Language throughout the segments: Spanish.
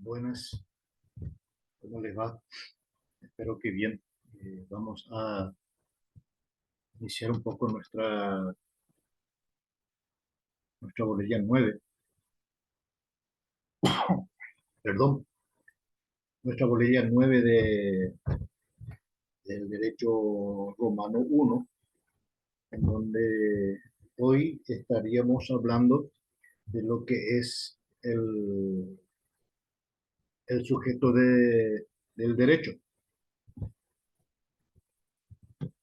Buenas, ¿cómo les va? Espero que bien. Vamos a iniciar un poco nuestra bolilla 9, perdón, nuestra bolilla 9 del derecho romano 1, en donde hoy estaríamos hablando de lo que es el sujeto del derecho,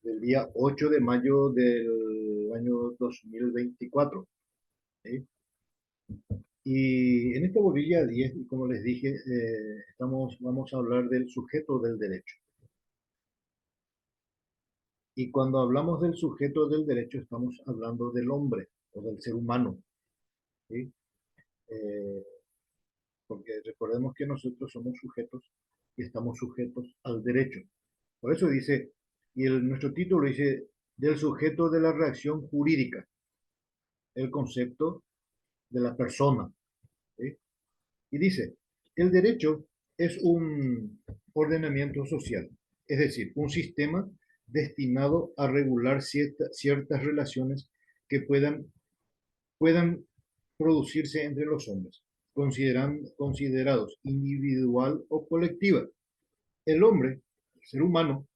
del día 8 de mayo del año 2024. ¿Sí? Y en esta bolilla 10, como les dije, vamos a hablar del sujeto del derecho. Y cuando hablamos del sujeto del derecho, estamos hablando del hombre o del ser humano, ¿sí? Eh, Porque recordemos que nosotros somos sujetos y estamos sujetos al derecho. Por eso dice, nuestro título dice, del sujeto de la reacción jurídica, el concepto de la persona, ¿sí? Y dice, el derecho es un ordenamiento social, es decir, un sistema destinado a regular ciertas relaciones que puedan producirse entre los hombres, considerados individual o colectiva. El hombre, el ser humano,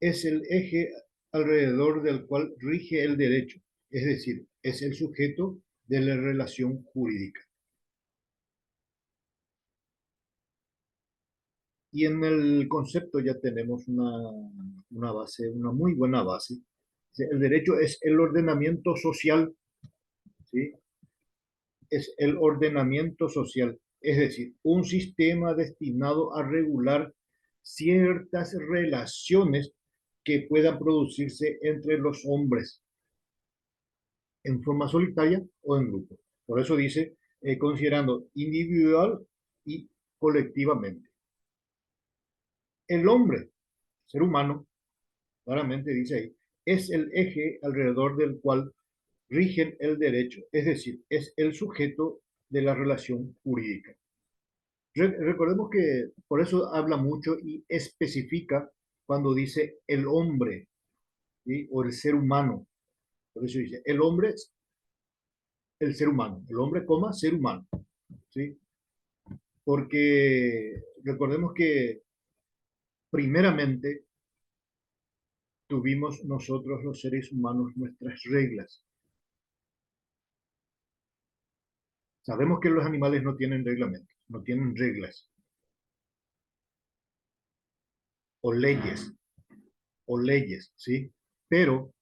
es el eje alrededor del cual rige el derecho, es decir, es el sujeto de la relación jurídica. Y en el concepto ya tenemos una base, una muy buena base. El derecho es el ordenamiento social, ¿sí? Es el ordenamiento social, es decir, un sistema destinado a regular ciertas relaciones que puedan producirse entre los hombres en forma solitaria o en grupo. Por eso dice, considerando individual y colectivamente. El hombre, ser humano, claramente dice ahí, es el eje alrededor del cual rigen el derecho, es decir, es el sujeto de la relación jurídica. Recordemos que por eso habla mucho y especifica cuando dice el hombre, ¿sí? O el ser humano. Por eso dice el hombre, el ser humano, el hombre, coma, ser humano, ¿sí? Porque recordemos que primeramente tuvimos nosotros los seres humanos nuestras reglas. Sabemos que los animales no tienen reglamentos, no tienen reglas o leyes, ¿sí? Pero,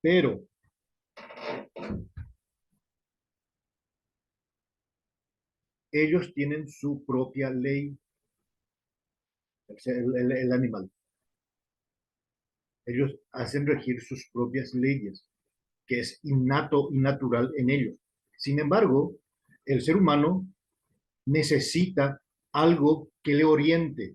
pero, ellos tienen su propia ley, el animal. Ellos hacen regir sus propias leyes, que es innato y natural en ellos. Sin embargo, el ser humano necesita algo que le oriente.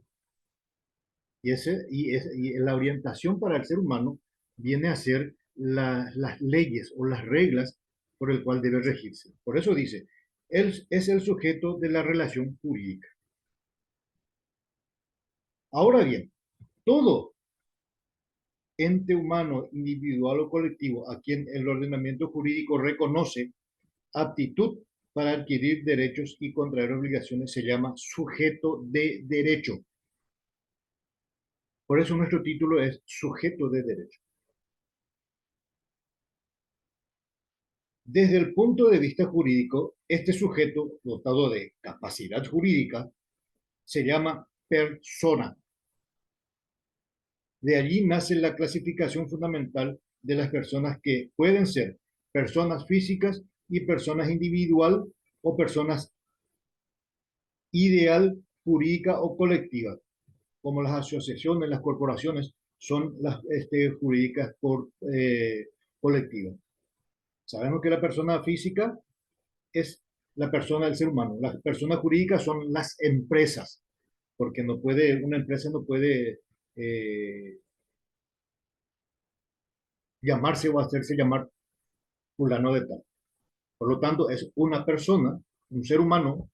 Y la orientación para el ser humano viene a ser las leyes o las reglas por el cual debe regirse. Por eso dice, él es el sujeto de la relación jurídica. Ahora bien, todo ente humano, individual o colectivo, a quien el ordenamiento jurídico reconoce aptitud para adquirir derechos y contraer obligaciones, se llama sujeto de derecho. Por eso nuestro título es sujeto de derecho. Desde el punto de vista jurídico, este sujeto dotado de capacidad jurídica se llama persona. De allí nace la clasificación fundamental de las personas que pueden ser personas físicas y personas individual o personas ideal, jurídica o colectiva, como las asociaciones, las corporaciones son las jurídicas por colectiva. Sabemos que la persona física es la persona del ser humano. Las personas jurídicas son las empresas, porque una empresa no puede llamarse o hacerse llamar fulano de tal. Por lo tanto, es una persona, un ser humano,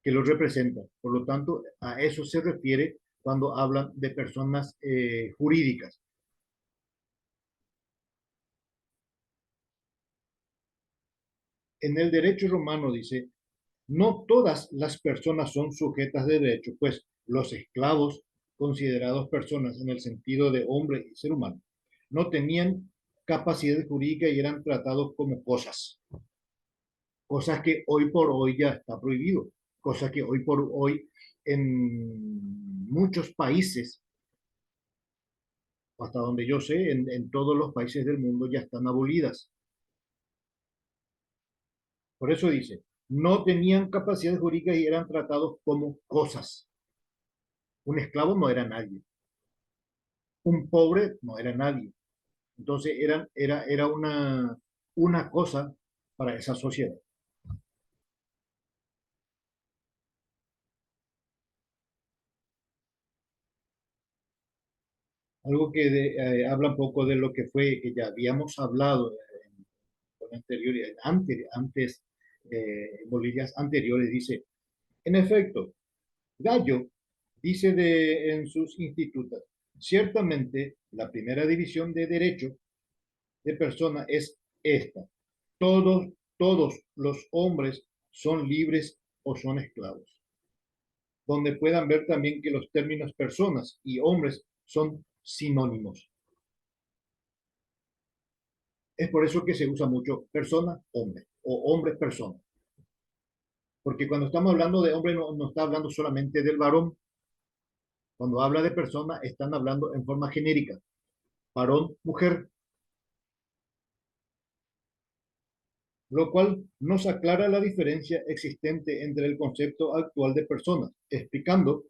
que lo representa. Por lo tanto, a eso se refiere cuando hablan de personas jurídicas. En el derecho romano dice, no todas las personas son sujetas de derecho, pues los esclavos, considerados personas en el sentido de hombre y ser humano, no tenían capacidad jurídica y eran tratados como cosas, cosas que hoy por hoy ya está prohibido, cosas que hoy por hoy en muchos países, hasta donde yo sé, en todos los países del mundo ya están abolidas. Por eso dice, no tenían capacidad jurídica y eran tratados como cosas. Un esclavo no era nadie, un pobre no era nadie. Entonces era una cosa para esa sociedad. Algo que habla un poco de lo que fue, que ya habíamos hablado con antes bolillas anteriores, dice, en efecto, Gallo dice en sus institutos, ciertamente la primera división de derecho de persona es esta. Todos los hombres son libres o son esclavos. Donde puedan ver también que los términos personas y hombres son sinónimos. Es por eso que se usa mucho persona, hombre, o hombre, persona. Porque cuando estamos hablando de hombre, no está hablando solamente del varón. Cuando habla de persona, están hablando en forma genérica. Varón, mujer, lo cual nos aclara la diferencia existente entre el concepto actual de persona, explicando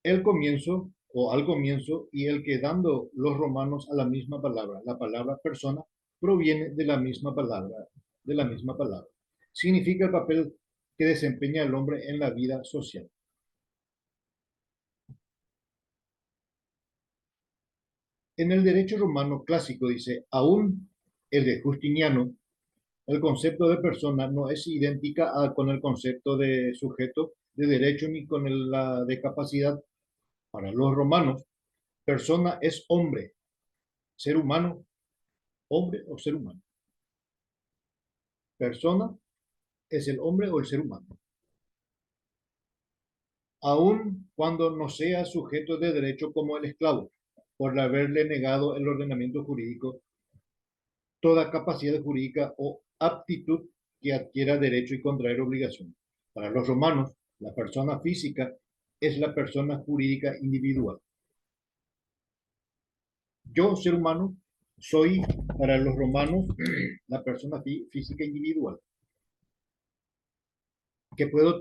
el comienzo o al comienzo y el que dando los romanos a la misma palabra. La palabra persona proviene de la misma palabra. Significa el papel que desempeña el hombre en la vida social. En el derecho romano clásico dice, aún el de Justiniano, el concepto de persona no es idéntica con el concepto de sujeto de derecho ni con la de capacidad. Para los romanos, persona es hombre, ser humano, hombre o ser humano. Persona es el hombre o el ser humano. Aun cuando no sea sujeto de derecho como el esclavo, por haberle negado el ordenamiento jurídico toda capacidad jurídica o aptitud que adquiera derecho y contraer obligación. Para los romanos, la persona física es la persona jurídica individual. Yo, ser humano, soy para los romanos la persona física individual que puedo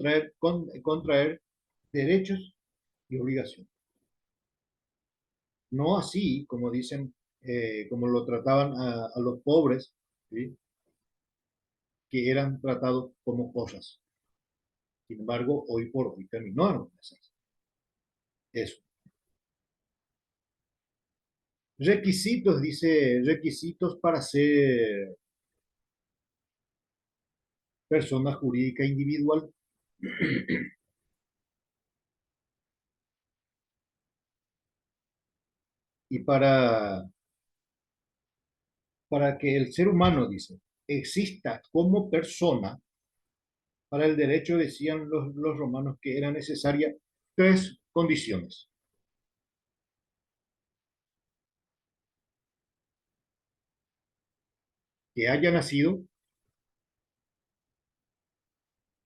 contraer derechos y obligaciones. No así, como dicen, como lo trataban a los pobres, ¿sí? Que eran tratados como cosas. Sin embargo, hoy por hoy terminaron eso. Requisitos, dice, requisitos para ser persona jurídica individual. Y para que el ser humano, dice, exista como persona, para el derecho decían los romanos que era necesaria tres condiciones. Que haya nacido,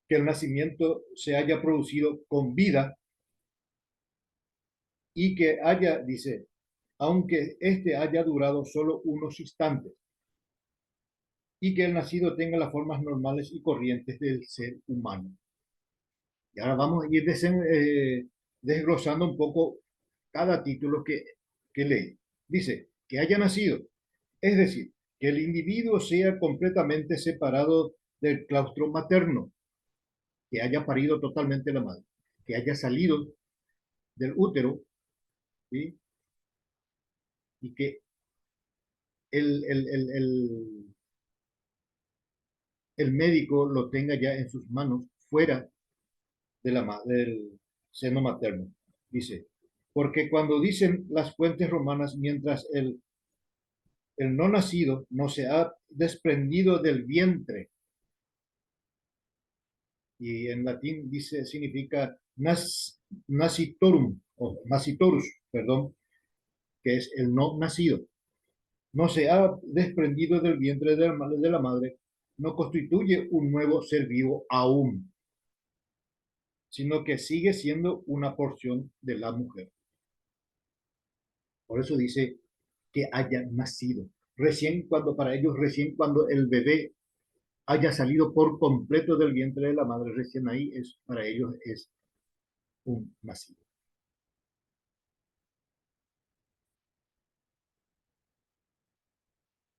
que el nacimiento se haya producido con vida y que haya, dice, aunque este haya durado solo unos instantes, y que el nacido tenga las formas normales y corrientes del ser humano. Y ahora vamos a ir desglosando un poco cada título que lee. Dice, que haya nacido, es decir, que el individuo sea completamente separado del claustro materno, que haya parido totalmente la madre, que haya salido del útero, ¿sí? Y que el el médico lo tenga ya en sus manos fuera del seno materno. Dice, porque cuando dicen las fuentes romanas, mientras el no nacido no se ha desprendido del vientre, y en latín dice, significa nascitorum, o nascitorus, perdón, que es el no nacido, no se ha desprendido del vientre de la madre, no constituye un nuevo ser vivo aún, sino que sigue siendo una porción de la mujer. Por eso dice que haya nacido. Recién cuando, para ellos, recién cuando el bebé haya salido por completo del vientre de la madre, recién ahí es, para ellos es un nacido.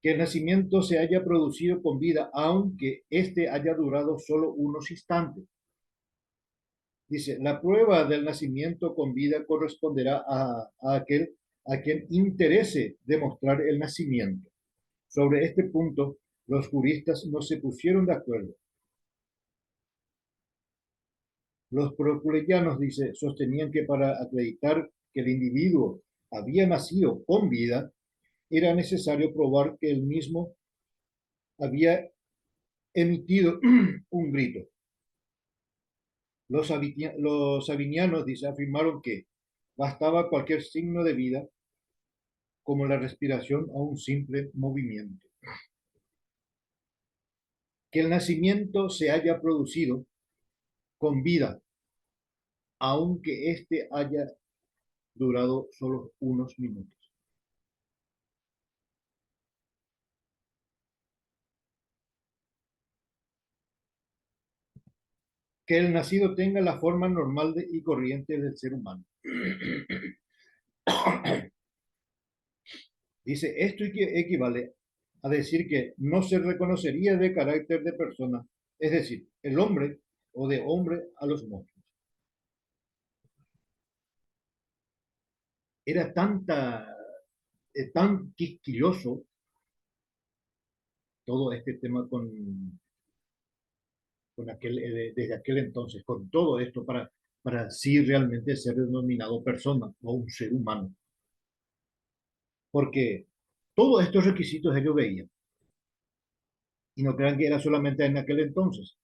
Que el nacimiento se haya producido con vida, aunque éste haya durado solo unos instantes. Dice, la prueba del nacimiento con vida corresponderá a aquel a quien interese demostrar el nacimiento. Sobre este punto, los juristas no se pusieron de acuerdo. Los procurellanos, dice, sostenían que para acreditar que el individuo había nacido con vida, era necesario probar que el mismo había emitido un grito. Los sabinianos, dice, afirmaron que bastaba cualquier signo de vida, como la respiración o un simple movimiento. Que el nacimiento se haya producido con vida, aunque éste haya durado solo unos minutos. Que el nacido tenga la forma normal y corriente del ser humano. Dice, esto equivale a decir que no se reconocería de carácter de persona, es decir, el hombre o de hombre a los monstruos. Era tan quisquilloso todo este tema desde aquel entonces, con todo esto para sí realmente ser denominado persona o un ser humano. Porque todos estos requisitos ellos veían. Y no crean que era solamente en aquel entonces.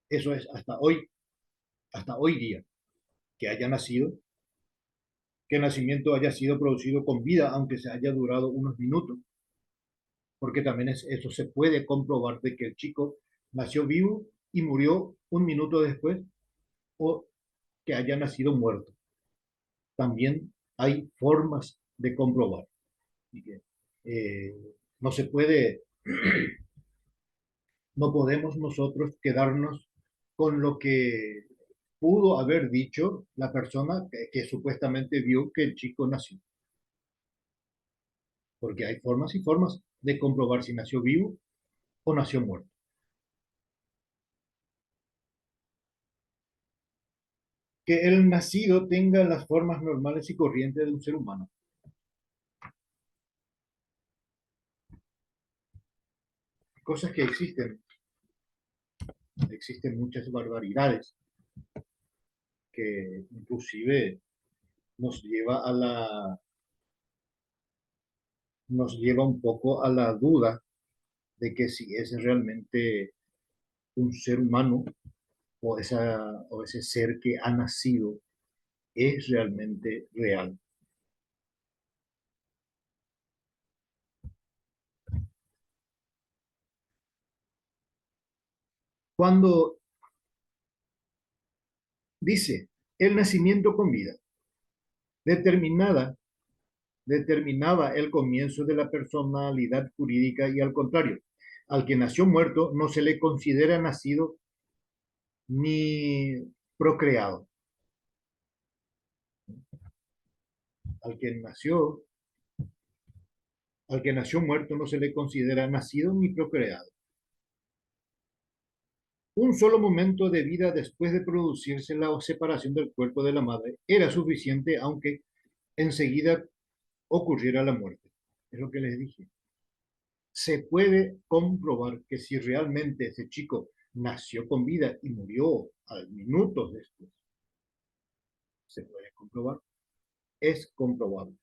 Eso es hasta hoy día, que haya nacido, que el nacimiento haya sido producido con vida, aunque se haya durado unos minutos, porque también eso se puede comprobar de que el chico nació vivo y murió un minuto después, o que haya nacido muerto. También hay formas de comprobar. Y que, eh, no se puede, no podemos nosotros quedarnos con lo que pudo haber dicho la persona que supuestamente vio que el chico nació. Porque hay formas y formas de comprobar si nació vivo o nació muerto. Que el nacido tenga las formas normales y corrientes de un ser humano. Cosas que existen muchas barbaridades que inclusive nos lleva nos lleva un poco a la duda de que si es realmente un ser humano o ese ser que ha nacido es realmente real. Cuando dice el nacimiento con vida, determinada, determinaba el comienzo de la personalidad jurídica y al contrario, al que nació muerto no se le considera nacido ni procreado. Al que nació, al que nació muerto no se le considera nacido ni procreado. Un solo momento de vida después de producirse la separación del cuerpo de la madre era suficiente, aunque enseguida ocurriera la muerte. Es lo que les dije. se puede comprobar que si realmente ese chico nació con vida y murió al minutos después, se puede comprobar, es comprobable.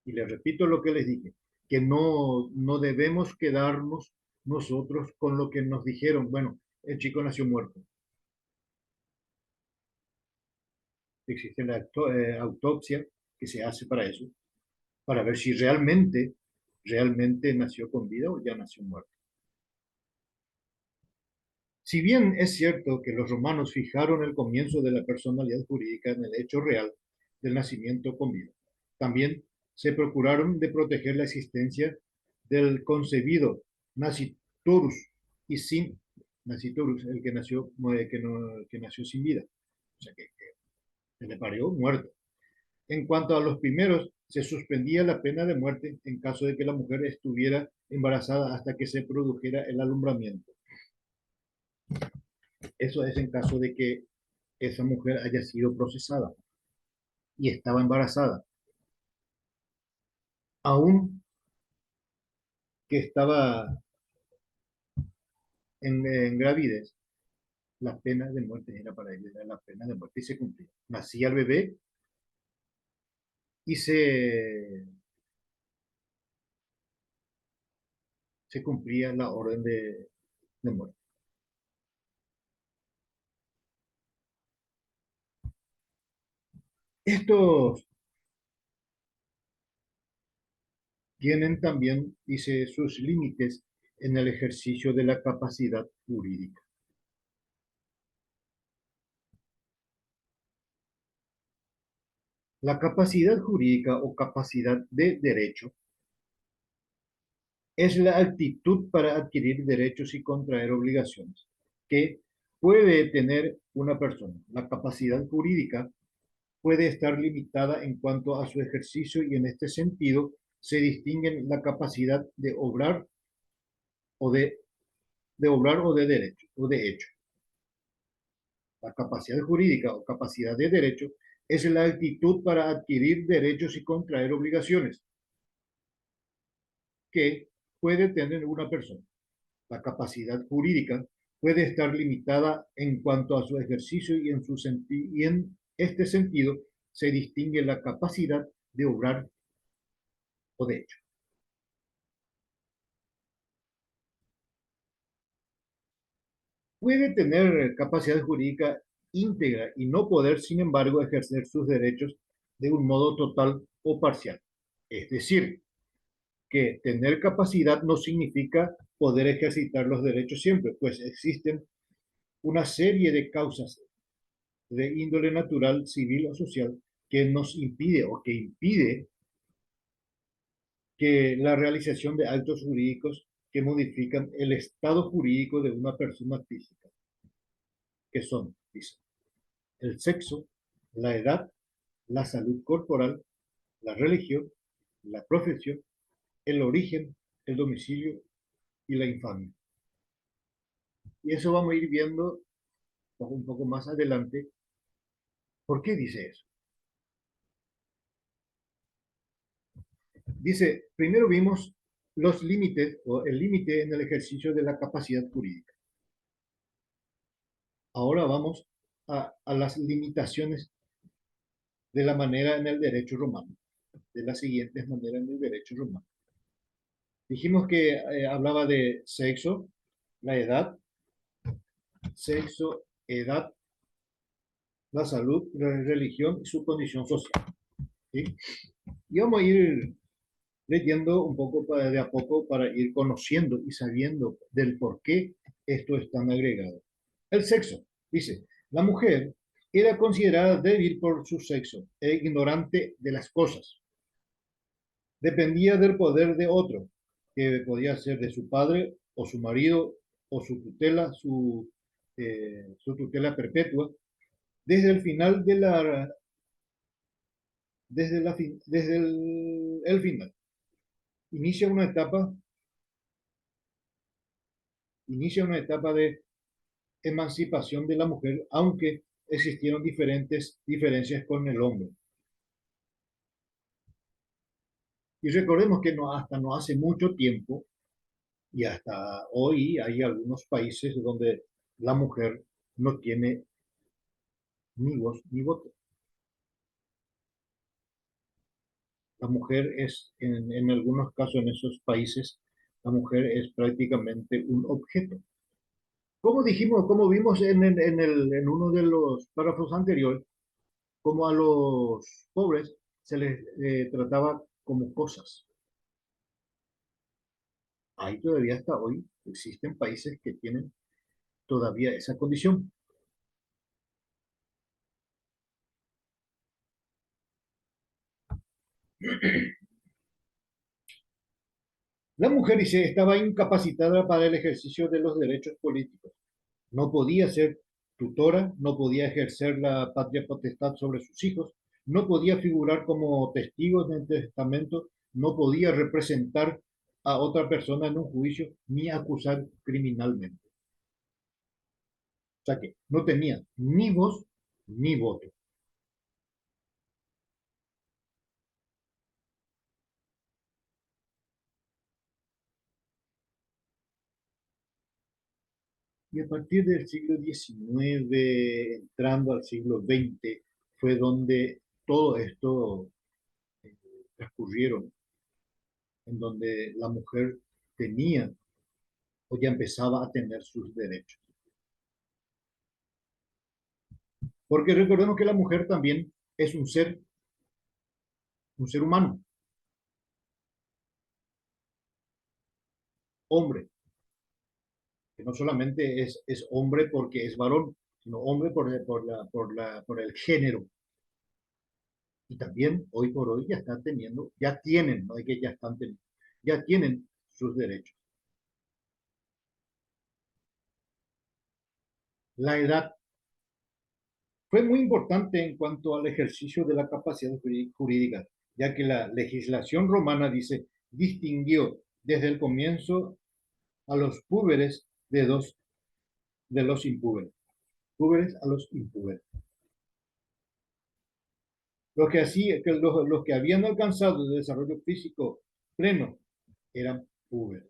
Y les repito lo que les dije, que no debemos quedarnos nosotros con lo que nos dijeron. Bueno, el chico nació muerto. Existe la autopsia que se hace para eso, para ver si realmente nació con vida o ya nació muerto. Si bien es cierto que los romanos fijaron el comienzo de la personalidad jurídica en el hecho real del nacimiento con vida, también se procuraron de proteger la existencia del concebido nasciturus y sin nasciturus, el que nació, que nació sin vida, o sea que se le parió muerto. En cuanto a los primeros, se suspendía la pena de muerte en caso de que la mujer estuviera embarazada hasta que se produjera el alumbramiento. Eso es en caso de que esa mujer haya sido procesada y estaba embarazada. Aún que estaba en gravidez, la pena de muerte era para ella, era la pena de muerte y se cumplía. Nacía el bebé y se cumplía la orden de muerte. Estos tienen también, dice, sus límites en el ejercicio de la capacidad jurídica. La capacidad jurídica o capacidad de derecho es la actitud para adquirir derechos y contraer obligaciones que puede tener una persona. La capacidad jurídica puede estar limitada en cuanto a su ejercicio y en este sentido se distinguen la capacidad de obrar o de derecho o de hecho. La capacidad jurídica o capacidad de derecho es la actitud para adquirir derechos y contraer obligaciones que puede tener una persona. La capacidad jurídica puede estar limitada en cuanto a su ejercicio y en este sentido se distingue la capacidad de obrar o de hecho. Puede tener capacidad jurídica íntegra y no poder, sin embargo, ejercer sus derechos de un modo total o parcial. Es decir, que tener capacidad no significa poder ejercitar los derechos siempre, pues existen una serie de causas de índole natural, civil o social que nos impide o que impide que la realización de actos jurídicos que modifican el estado jurídico de una persona física, que son, dice, el sexo, la edad, la salud corporal, la religión, la profesión, el origen, el domicilio y la infamia. Y eso vamos a ir viendo un poco más adelante. ¿Por qué dice eso? Dice, primero vimos los límites o el límite en el ejercicio de la capacidad jurídica. Ahora vamos a las limitaciones de la manera en el derecho romano, de las siguientes maneras en el derecho romano. Dijimos que hablaba de sexo, la edad, sexo, edad, la salud, la religión y su condición social. ¿Sí? Y vamos a ir leyendo un poco de a poco para ir conociendo y sabiendo del por qué esto es tan agregado. El sexo, dice, la mujer era considerada débil por su sexo e ignorante de las cosas. Dependía del poder de otro, que podía ser de su padre o su marido o su tutela perpetua, desde el final de la, desde el final. Inicia una etapa, inicia una etapa de emancipación de la mujer, aunque existieron diferencias con el hombre. Y recordemos que no, hasta no hace mucho tiempo y hasta hoy hay algunos países donde la mujer no tiene ni voz ni voto. La mujer es, en algunos casos en esos países, la mujer es prácticamente un objeto. Como dijimos, como vimos en uno de los párrafos anteriores, como a los pobres se les trataba como cosas. Ahí todavía hasta hoy existen países que tienen todavía esa condición. La mujer dice, estaba incapacitada para el ejercicio de los derechos políticos. No podía ser tutora, no podía ejercer la patria potestad sobre sus hijos, no podía figurar como testigo en el testamento, no podía representar a otra persona en un juicio ni acusar criminalmente. O sea que no tenía ni voz ni voto. Y a partir del siglo XIX, entrando al siglo XX, fue donde todo esto eh, transcurrieron, en donde la mujer tenía o ya empezaba a tener sus derechos. Porque recordemos que la mujer también es un ser humano, hombre, que no solamente es hombre porque es varón, sino hombre por el género. Y también hoy por hoy ya están teniendo, ya tienen, no es que ya están teniendo, ya tienen sus derechos. La edad fue muy importante en cuanto al ejercicio de la capacidad jurídica, ya que la legislación romana dice, distinguió desde el comienzo a los púberes de los impúberes. Púberes a los impúberes. Los que habían alcanzado el desarrollo físico pleno eran púberes.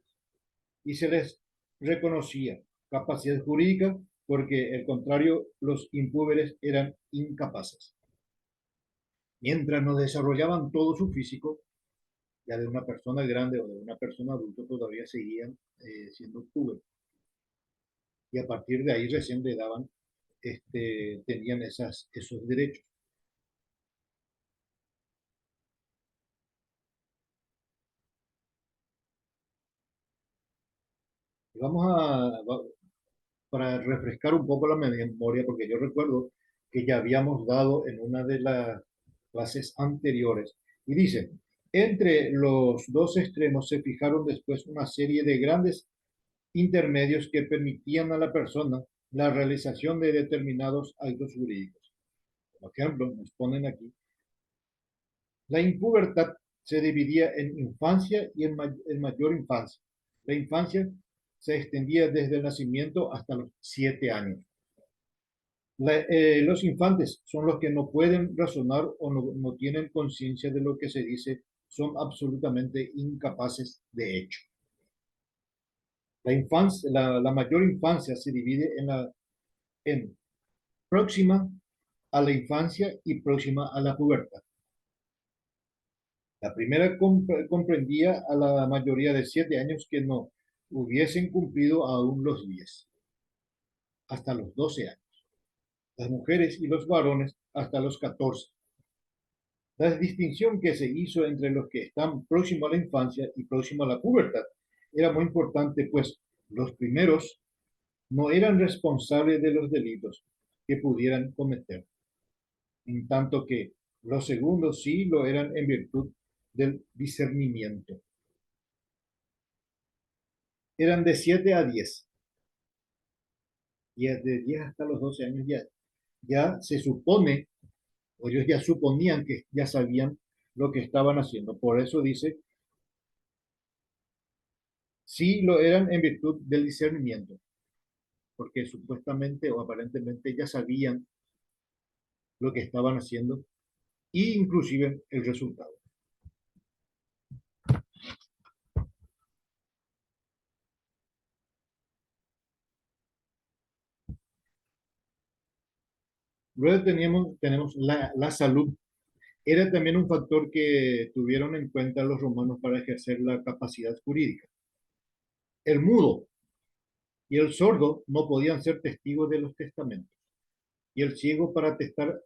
Y se les reconocía capacidad jurídica porque, al contrario, los impúberes eran incapaces. Mientras no desarrollaban todo su físico, ya de una persona grande o de una persona adulta, todavía seguían siendo púberes. Y a partir de ahí recién le daban, tenían esos derechos. Y para refrescar un poco la memoria, porque yo recuerdo que ya habíamos dado en una de las clases anteriores, y dice, entre los dos extremos se fijaron después una serie de grandes intermedios que permitían a la persona la realización de determinados actos jurídicos. Por ejemplo, nos ponen aquí, la impubertad se dividía en infancia y en mayor infancia. La infancia se extendía desde el nacimiento hasta los 7 años. Los infantes son los que no pueden razonar o no tienen conciencia de lo que se dice, son absolutamente incapaces de hecho. La mayor infancia se divide en próxima a la infancia y próxima a la pubertad. La primera comprendía a la mayoría de 7 años que no hubiesen cumplido aún los 10, hasta los 12 años. Las mujeres y los varones hasta los 14. La distinción que se hizo entre los que están próximos a la infancia y próximos a la pubertad era muy importante, pues los primeros no eran responsables de los delitos que pudieran cometer, en tanto que los segundos sí lo eran en virtud del discernimiento. Eran de 7 a 10 y de 10 hasta los 12 años ya se supone, o ellos ya suponían que ya sabían lo que estaban haciendo. Por eso dice, sí lo eran en virtud del discernimiento, porque supuestamente o aparentemente ya sabían lo que estaban haciendo e inclusive el resultado. Luego tenemos la salud. Era también un factor que tuvieron en cuenta los romanos para ejercer la capacidad jurídica. El mudo y el sordo no podían ser testigos de los testamentos, y el ciego para testar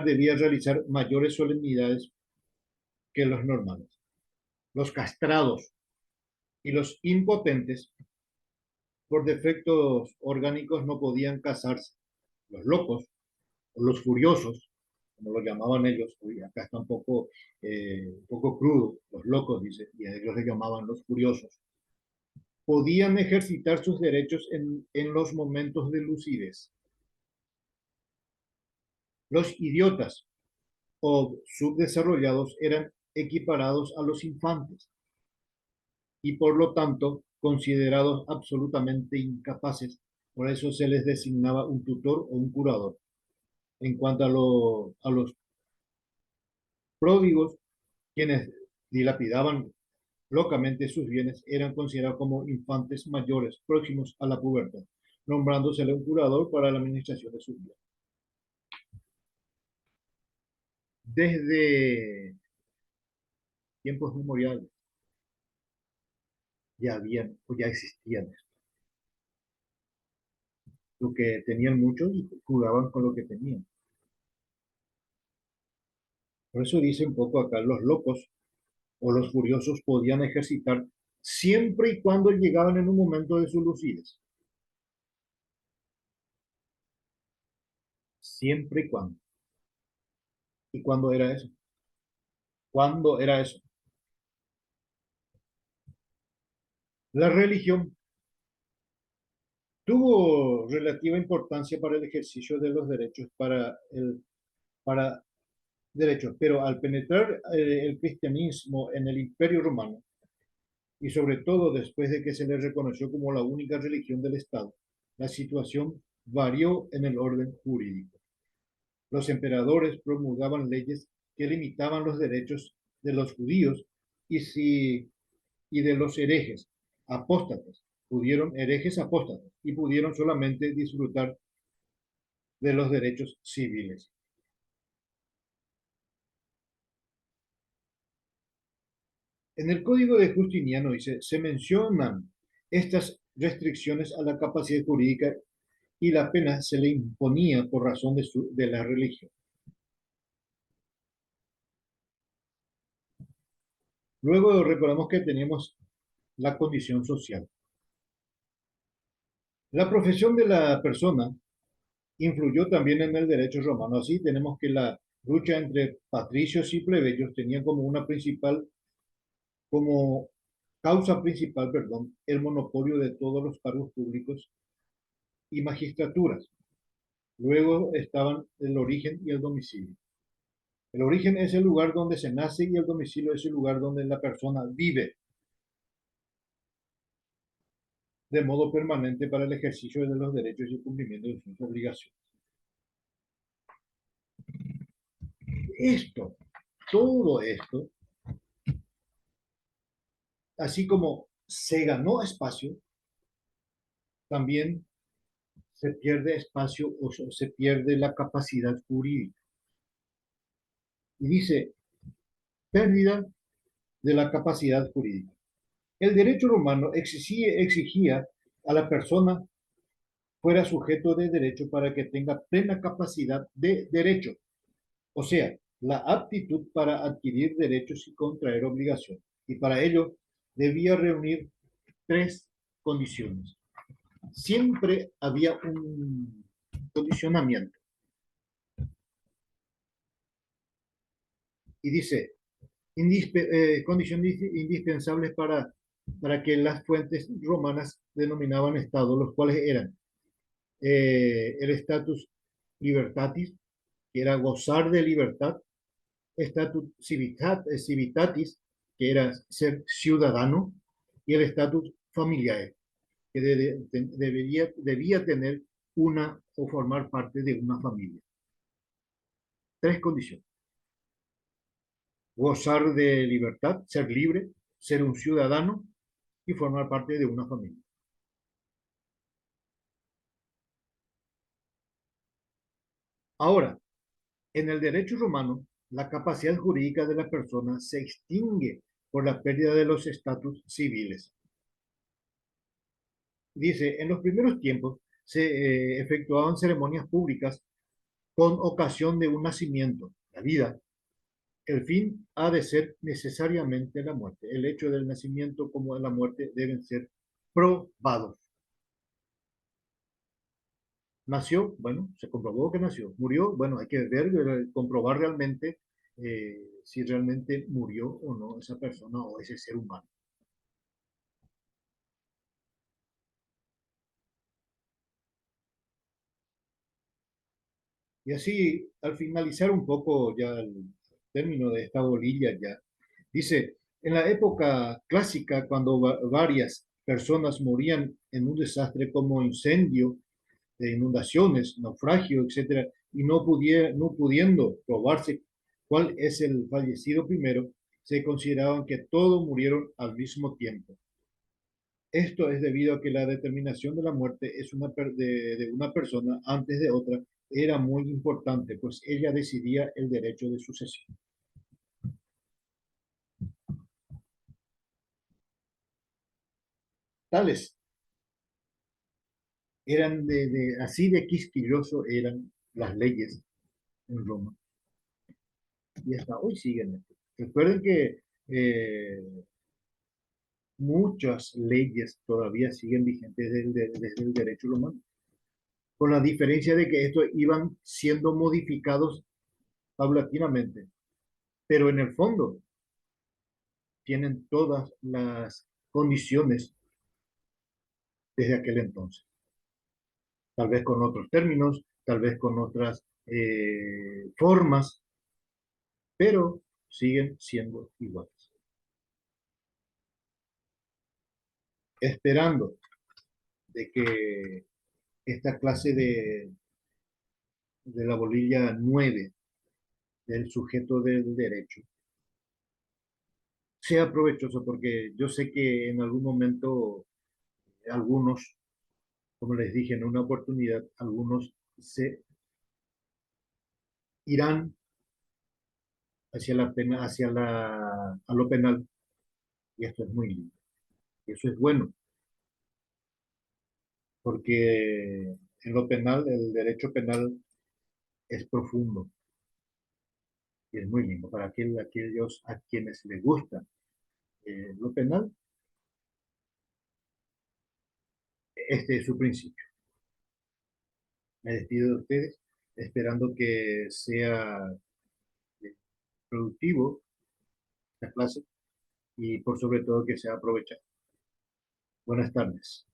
debía realizar mayores solemnidades que los normales. Los castrados y los impotentes por defectos orgánicos no podían casarse. Los locos o los furiosos, como lo llamaban ellos, uy, acá está un poco crudo, los locos, dice, y a ellos les llamaban los furiosos, podían ejercitar sus derechos en los momentos de lucidez. Los idiotas o subdesarrollados eran equiparados a los infantes y por lo tanto considerados absolutamente incapaces. Por eso se les designaba un tutor o un curador. En cuanto a los pródigos, quienes dilapidaban locamente sus bienes, eran considerados como infantes mayores próximos a la pubertad, nombrándosele un curador para la administración de sus bienes. Desde tiempos memoriales ya habían o ya existían esto. Lo que tenían muchos y jugaban con lo que tenían. Por eso dice un poco acá, los locos o los furiosos podían ejercitar siempre y cuando llegaban en un momento de su lucidez. Siempre y cuando. ¿Y cuándo era eso? ¿Cuándo era eso? La religión tuvo relativa importancia para el ejercicio de los derechos para derechos, pero al penetrar el cristianismo en el Imperio Romano, y sobre todo después de que se le reconoció como la única religión del Estado, la situación varió en el orden jurídico. Los emperadores promulgaban leyes que limitaban los derechos de los judíos y, si, y de los herejes, apóstatas. Pudieron herejes apóstatas y pudieron solamente disfrutar de los derechos civiles. En el Código de Justiniano dice, se mencionan estas restricciones a la capacidad jurídica y la pena se le imponía por razón de la religión. Luego recordamos que tenemos la condición social. La profesión de la persona influyó también en el derecho romano. Así tenemos que la lucha entre patricios y plebeyos tenía como causa principal, perdón, el monopolio de todos los cargos públicos y magistraturas. Luego estaban el origen y el domicilio. El origen es el lugar donde se nace y el domicilio es el lugar donde la persona vive de modo permanente para el ejercicio de los derechos y el cumplimiento de sus obligaciones. Esto, todo esto, así como se ganó espacio, también se pierde espacio o se pierde la capacidad jurídica. Y dice, pérdida de la capacidad jurídica. El derecho romano exigía a la persona fuera sujeto de derecho para que tenga plena capacidad de derecho, o sea, la aptitud para adquirir derechos y contraer obligaciones. Y para ello debía reunir tres condiciones. Siempre había un condicionamiento. Y dice, condiciones indispensables para que las fuentes romanas denominaban Estado, los cuales eran el status libertatis, que era gozar de libertad, status civitatis, que era ser ciudadano, y el status familiar, que debía tener una o formar parte de una familia. Tres condiciones. Gozar de libertad, ser libre, ser un ciudadano y formar parte de una familia. Ahora, en el derecho romano, la capacidad jurídica de la persona se extingue por la pérdida de los estatus civiles. Dice, en los primeros tiempos se efectuaban ceremonias públicas con ocasión de un nacimiento, la vida. El fin ha de ser necesariamente la muerte. El hecho del nacimiento como de la muerte deben ser probados. Nació, bueno, se comprobó que nació. Murió, bueno, hay que ver, comprobar realmente si realmente murió o no esa persona o ese ser humano. Y así, al finalizar un poco ya el término de esta bolilla, ya dice, en la época clásica, cuando varias personas morían en un desastre como incendio, de inundaciones, naufragio, etcétera, y no pudiendo probarse cuál es el fallecido primero, se consideraban que todos murieron al mismo tiempo. Esto es debido a que la determinación de la muerte es de una persona antes de otra era muy importante, pues ella decidía el derecho de sucesión. Tales eran así de quisquilloso eran las leyes en Roma y hasta hoy siguen esto. Recuerden que muchas leyes todavía siguen vigentes desde el derecho romano, con la diferencia de que estos iban siendo modificados paulatinamente, pero en el fondo tienen todas las condiciones desde aquel entonces, tal vez con otros términos, tal vez con otras formas, pero siguen siendo iguales. Esperando de que esta clase de la bolilla 9 del sujeto del derecho sea provechoso, porque yo sé que en algún momento algunos, como les dije en una oportunidad, algunos se irán hacia la pena, a lo penal, y esto es muy lindo. Y eso es bueno, porque en lo penal, el derecho penal es profundo y es muy lindo para aquellos a quienes les gusta lo penal. Este es su principio. Me despido de ustedes, esperando que sea eh, productivo esta clase y por sobre todo que sea aprovechado. Buenas tardes.